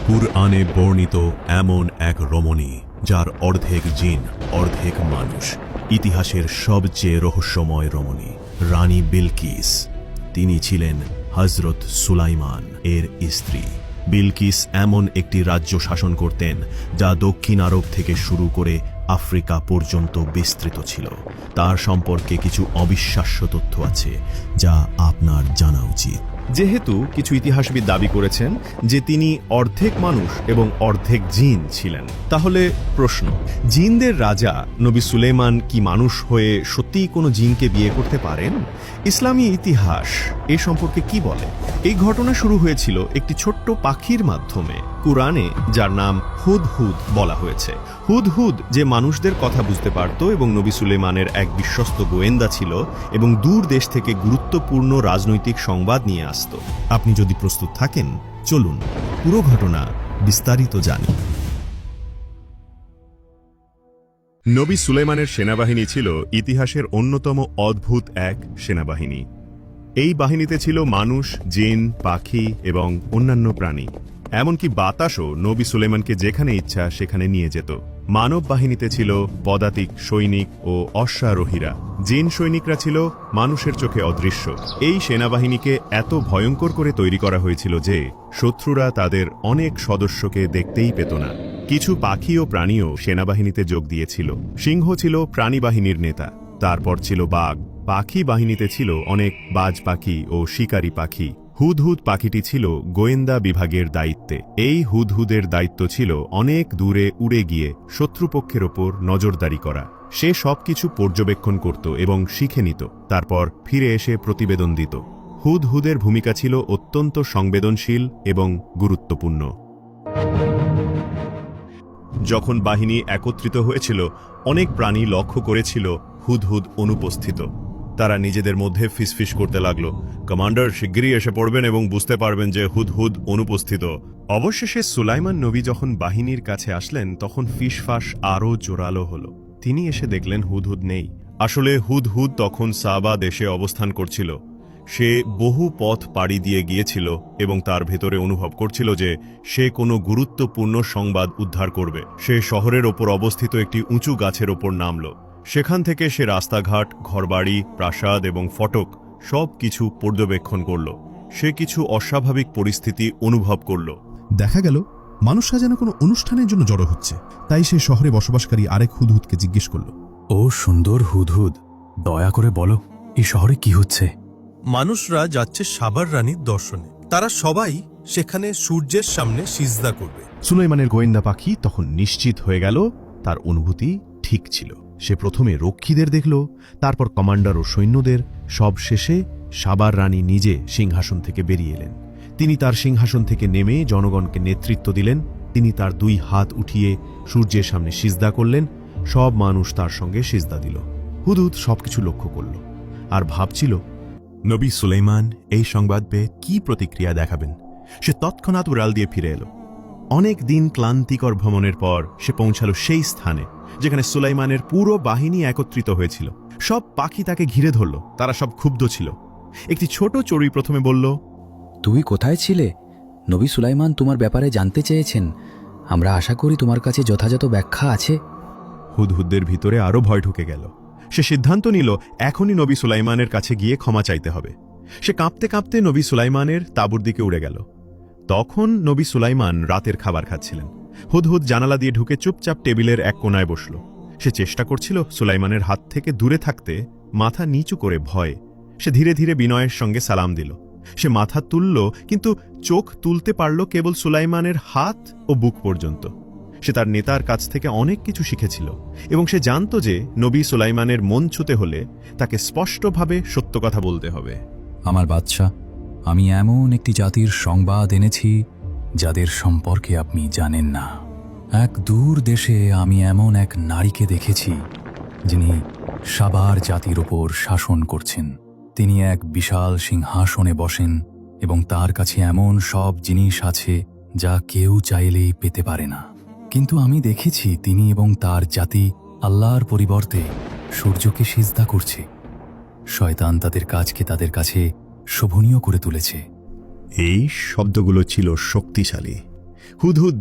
কুরআনে বর্ণিত এমন এক রমণী যার অর্ধেক জিন অর্ধেক মানুষ, ইতিহাসের সবচেয়ে রহস্যময় রমণী রানী বিলকিস। তিনি ছিলেন হযরত সুলাইমান এর স্ত্রী। বিলকিস এমন একটি রাজ্য শাসন করতেন যা দক্ষিণ আরব থেকে শুরু করে আফ্রিকা পর্যন্ত বিস্তৃত ছিল। তার সম্পর্কে কিছু অবিশ্বাস্য তথ্য আছে যা আপনার জানা উচিত। যেহেতু কিছু ইতিহাসবিদ দাবি করেছেন যে তিনি অর্ধেক মানুষ এবং অর্ধেক জিন ছিলেন, তাহলে প্রশ্ন, জিনদের রাজা নবী সুলাইমান কি মানুষ হয়ে সত্যিই কোনো জিনকে বিয়ে করতে পারেন? ইসলামী ইতিহাস এ সম্পর্কে কি বলে? এই ঘটনা শুরু হয়েছিল একটি ছোট্ট পাখির মাধ্যমে, কুরআনে যার নাম হুদহুদ বলা হয়েছে। হুদহুদ যে মানুষদের কথা বুঝতে পারত এবং নবী সুলাইমানের এক বিশ্বস্ত গোয়েন্দা ছিল এবং দূর দেশ থেকে গুরুত্বপূর্ণ রাজনৈতিক সংবাদ নিয়ে আসত। আপনি যদি প্রস্তুত থাকেন, চলুন পুরো ঘটনা বিস্তারিত জানি। নবী সুলাইমানের সেনাবাহিনী ছিল ইতিহাসের অন্যতম অদ্ভুত এক সেনাবাহিনী। এই বাহিনীতে ছিল মানুষ, জিন, পাখি এবং অন্যান্য প্রাণী। এমনকি বাতাসও নবী সুলাইমানকে যেখানে ইচ্ছা সেখানে নিয়ে যেত। মানব বাহিনীতে ছিল পদাতিক সৈনিক ও অশ্বারোহীরা। জিন সৈনিকরা ছিল মানুষের চোখে অদৃশ্য। এই সেনাবাহিনীকে এত ভয়ঙ্কর করে তৈরি করা হয়েছিল যে শত্রুরা তাদের অনেক সদস্যকে দেখতেই পেত না। কিছু পাখি ও প্রাণীও সেনাবাহিনীতে যোগ দিয়েছিল। সিংহ ছিল প্রাণী বাহিনীর নেতা, তারপর ছিল বাঘ। পাখি বাহিনীতে ছিল অনেক বাজ পাখি ও শিকারী পাখি। হুদহুদ পাখিটি ছিল গোয়েন্দা বিভাগের দায়িত্বে। এই হুদহুদের দায়িত্ব ছিল অনেক দূরে উড়ে গিয়ে শত্রুপক্ষের ওপর নজরদারি করা। সে সবকিছু পর্যবেক্ষণ করত এবং শিখে নিত, তারপর ফিরে এসে প্রতিবেদন দিত। হুদহুদের ভূমিকা ছিল অত্যন্ত সংবেদনশীল এবং গুরুত্বপূর্ণ। যখন বাহিনী একত্রিত হয়েছিল, অনেক প্রাণী লক্ষ্য করেছিল হুদহুদ অনুপস্থিত। তারা নিজেদের মধ্যে ফিসফিস করতে লাগলো, কমান্ডার শিগগিরই এসে পড়বেন এবং বুঝতে পারবেন যে হুদহুদ অনুপস্থিত। অবশেষে সুলাইমান নবী যখন বাহিনীর কাছে আসলেন, তখন ফিসফাস আরও জোরালো হলো। তিনি এসে দেখলেন হুদহুদ নেই। আসলে হুদহুদ তখন সাবা দেশে অবস্থান করছিল। সে বহু পথ পাড়ি দিয়ে গিয়েছিল এবং তার ভেতরে অনুভব করছিল যে সে কোনো গুরুত্বপূর্ণ সংবাদ উদ্ধার করবে। সে শহরের ওপর অবস্থিত একটি উঁচু গাছের ওপর নামল। সেখান থেকে সে রাস্তাঘাট, ঘরবাড়ি, প্রাসাদ এবং ফটক সব কিছু পর্যবেক্ষণ করল। সে কিছু অস্বাভাবিক পরিস্থিতি অনুভব করল। দেখা গেল মানুষরা যেন কোনো অনুষ্ঠানের জন্য জড়ো হচ্ছে। তাই সে শহরে বসবাসকারী আরেক হুদহুদকে জিজ্ঞেস করল, ও সুন্দর হুদহুদ, দয়া করে বলো, এই শহরে কি হচ্ছে? মানুষরা যাচ্ছে সাবার রানীর দর্শনে। তারা সবাই সেখানে সূর্যের সামনে সিজদা করবে। সুলাইমানের গোয়েন্দা পাখি তখন নিশ্চিত হয়ে গেল তার অনুভূতি ঠিক ছিল। সে প্রথমে রক্ষীদের দেখল, তারপর কমান্ডার ও সৈন্যদের। সব শেষে সাবার রানী নিজে সিংহাসন থেকে বেরিয়ে এলেন। তিনি তার সিংহাসন থেকে নেমে জনগণকে নেতৃত্ব দিলেন। তিনি তার দুই হাত উঠিয়ে সূর্যের সামনে সিজদা করলেন। সব মানুষ তার সঙ্গে সিজদা দিল। হুদহুদ সবকিছু লক্ষ্য করল আর ভাবছিল, নবী সুলাইমান এই সংবাদ পেয়ে কি প্রতিক্রিয়া দেখাবেন। সে তৎক্ষণাৎ উড়াল দিয়ে ফিরে এলো। অনেক দিন ক্লান্তিকর ভ্রমণের পর সে পৌঁছালো সেই স্থানে যেখানে সুলাইমানের পুরো বাহিনী একত্রিত হয়েছিল। সব পাখি তাকে ঘিরে ধরল। তারা সব ক্ষুব্ধ ছিল। একটি ছোট চড়ুই প্রথমে বলল, তুমি কোথায় ছিলে? নবী সুলাইমান তোমার ব্যাপারে জানতে চেয়েছেন। আমরা আশা করি তোমার কাছে যথাযথ ব্যাখ্যা আছে। হুদহুদের ভিতরে আরও ভয় ঢুকে গেল। সে সিদ্ধান্ত নিল এখনই নবী সুলাইমানের কাছে গিয়ে ক্ষমা চাইতে হবে। সে কাঁপতে কাঁপতে নবী সুলাইমানের তাঁবুর দিকে উড়ে গেল। তখন নবী সুলাইমান রাতের খাবার খাচ্ছিলেন। হুদহুদ জানালা দিয়ে ঢুকে চুপচাপ টেবিলের এক কোনায় বসল। সে চেষ্টা করছিল সুলাইমানের হাত থেকে দূরে থাকতে, মাথা নিচু করে ভয়ে। সে ধীরে ধীরে বিনয়ের সঙ্গে সালাম দিল। সে মাথা তুলল, কিন্তু চোখ তুলতে পারল কেবল সুলাইমানের হাত ও বুক পর্যন্ত। সে তার নেতার কাছ থেকে অনেক কিছু শিখেছিল এবং সে জানত যে নবী সুলাইমানের মন ছুঁতে হলে তাকে স্পষ্টভাবে সত্য কথা বলতে হবে। আমার বাদশা, আমি এমন একটি জাতির সংবাদ এনেছি যাদের সম্পর্কে আপনি জানেন না। এক দূর দেশে আমি এমন এক নারীকে দেখেছি যিনি সাবার জাতির ওপর শাসন করছেন। তিনি এক বিশাল সিংহাসনে বসেন এবং তার কাছে এমন সব জিনিস আছে যা কেউ চাইলেই পেতে পারে না। কিন্তু আমি দেখেছি তিনি এবং তার জাতি আল্লাহর পরিবর্তে সূর্যকে সিজদা করছে। শয়তান তাদের কাজকে তাদের কাছে শোভনীয় করে তুলেছে। এই শব্দগুলো ছিল শক্তিশালী। হুদহুদ